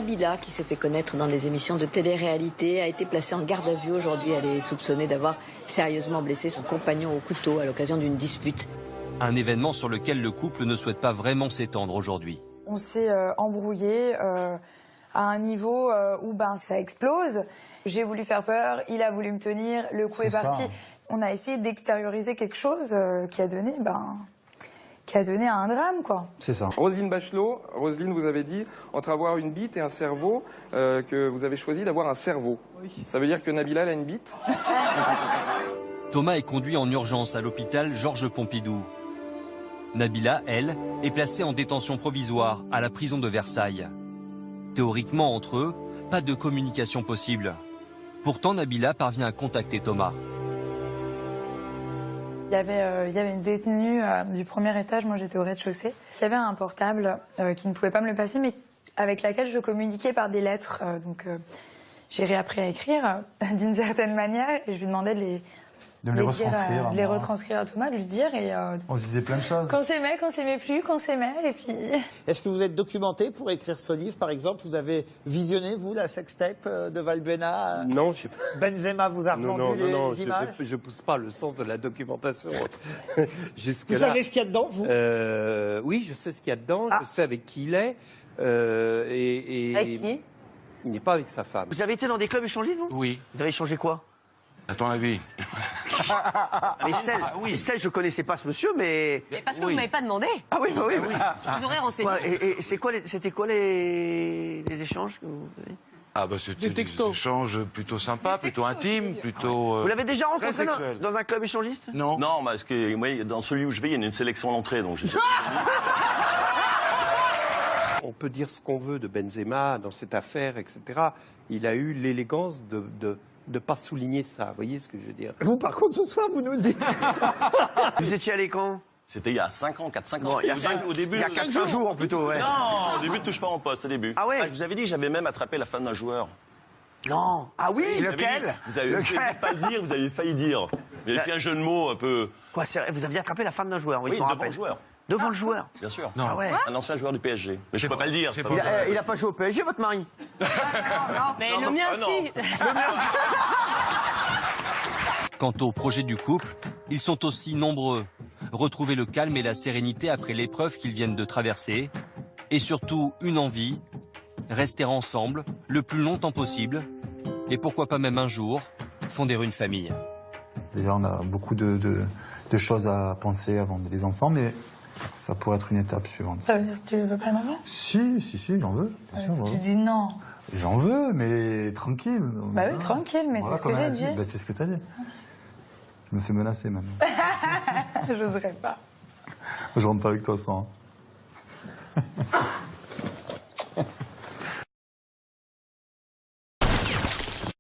Nabila, qui s'est fait connaître dans des émissions de télé-réalité, a été placée en garde à vue aujourd'hui. Elle est soupçonnée d'avoir sérieusement blessé son compagnon au couteau à l'occasion d'une dispute. Un événement sur lequel le couple ne souhaite pas vraiment s'étendre aujourd'hui. On s'est embrouillé à un niveau où ça explose. J'ai voulu faire peur, il a voulu me tenir, le coup est parti. On a essayé d'extérioriser quelque chose qui a donné à un drame, quoi. C'est ça. Roselyne Bachelot, Roselyne, vous avez dit, entre avoir une bite et un cerveau, que vous avez choisi d'avoir un cerveau. Oui. Ça veut dire que Nabila, elle a une bite? Thomas est conduit en urgence à l'hôpital Georges Pompidou. Nabila, elle, est placée en détention provisoire à la prison de Versailles. Théoriquement, entre eux, pas de communication possible. Pourtant, Nabila parvient à contacter Thomas. Il y avait une détenue du premier étage, moi j'étais au rez-de-chaussée. Il y avait un portable qui ne pouvait pas me le passer, mais avec laquelle je communiquais par des lettres. Donc j'ai réappris à écrire d'une certaine manière et je lui demandais de les retranscrire à Thomas, de lui dire. Et, on se disait plein de choses. Qu'on s'aimait plus, qu'on s'aimait, et puis... Est-ce que vous êtes documenté pour écrire ce livre, par exemple? Vous avez visionné, vous, la sextape de Valbuena? Non, je sais pas. Benzema vous a rendu les images? Je pousse pas le sens de la documentation. Vous savez ce qu'il y a dedans, vous? Oui, je sais ce qu'il y a dedans, je sais avec qui il est. Avec qui? Il n'est pas avec sa femme. Vous avez été dans des clubs échangistes, vous? Oui. Vous avez échangé quoi? À ton avis? Mais Estelle, je connaissais pas ce monsieur, mais... Mais parce que vous m'avez pas demandé. Ah oui, bah oui. Je vous aurais renseigné. Et c'était quoi les échanges que vous avez? Ah bah c'était des échanges plutôt sympas, plutôt intimes, plutôt... Vous l'avez déjà rencontré sexuel. dans un club échangiste? Non. Non, parce que moi, dans celui où je vais, il y a une sélection à l'entrée, donc On peut dire ce qu'on veut de Benzema dans cette affaire, etc. Il a eu l'élégance de ne pas souligner ça. Vous voyez ce que je veux dire? Vous, par contre, ce soir, vous nous le dites. Vous étiez allé quand? C'était il y a 5 ans, 4-5 ans. Bon, il y a 4-5 jours plutôt, ouais. Non, au début, ne touche pas mon poste, au début. Ah ouais? Je vous avais dit, j'avais même attrapé la femme d'un joueur. Non. Ah oui, lequel? Vous avez failli pas le dire, vous avez failli dire. Vous avez fait un jeu de mots un peu... Quoi, vous aviez attrapé la femme d'un joueur? Oui, devant le joueur. Devant le joueur? Bien sûr. Non. Ah ouais. Un ancien joueur du PSG. Mais je peux pas le dire. Il a pas joué au PSG, votre mari? Mais le mien, si. Quant au projet du couple, ils sont aussi nombreux. Retrouver le calme et la sérénité après l'épreuve qu'ils viennent de traverser. Et surtout, une envie, rester ensemble le plus longtemps possible. Et pourquoi pas même un jour, fonder une famille. Déjà, on a beaucoup de choses à penser avant les enfants, mais ça pourrait être une étape suivante. Ça veut dire que tu veux pas un enfant? Si, j'en veux. Bien sûr, Tu dis non. J'en veux, mais tranquille. Bah oui, tranquille, mais c'est ce que j'ai dit. Bah, c'est ce que t'as dit. Je me fais menacer maintenant. J'oserais pas. Je rentre pas avec toi sans.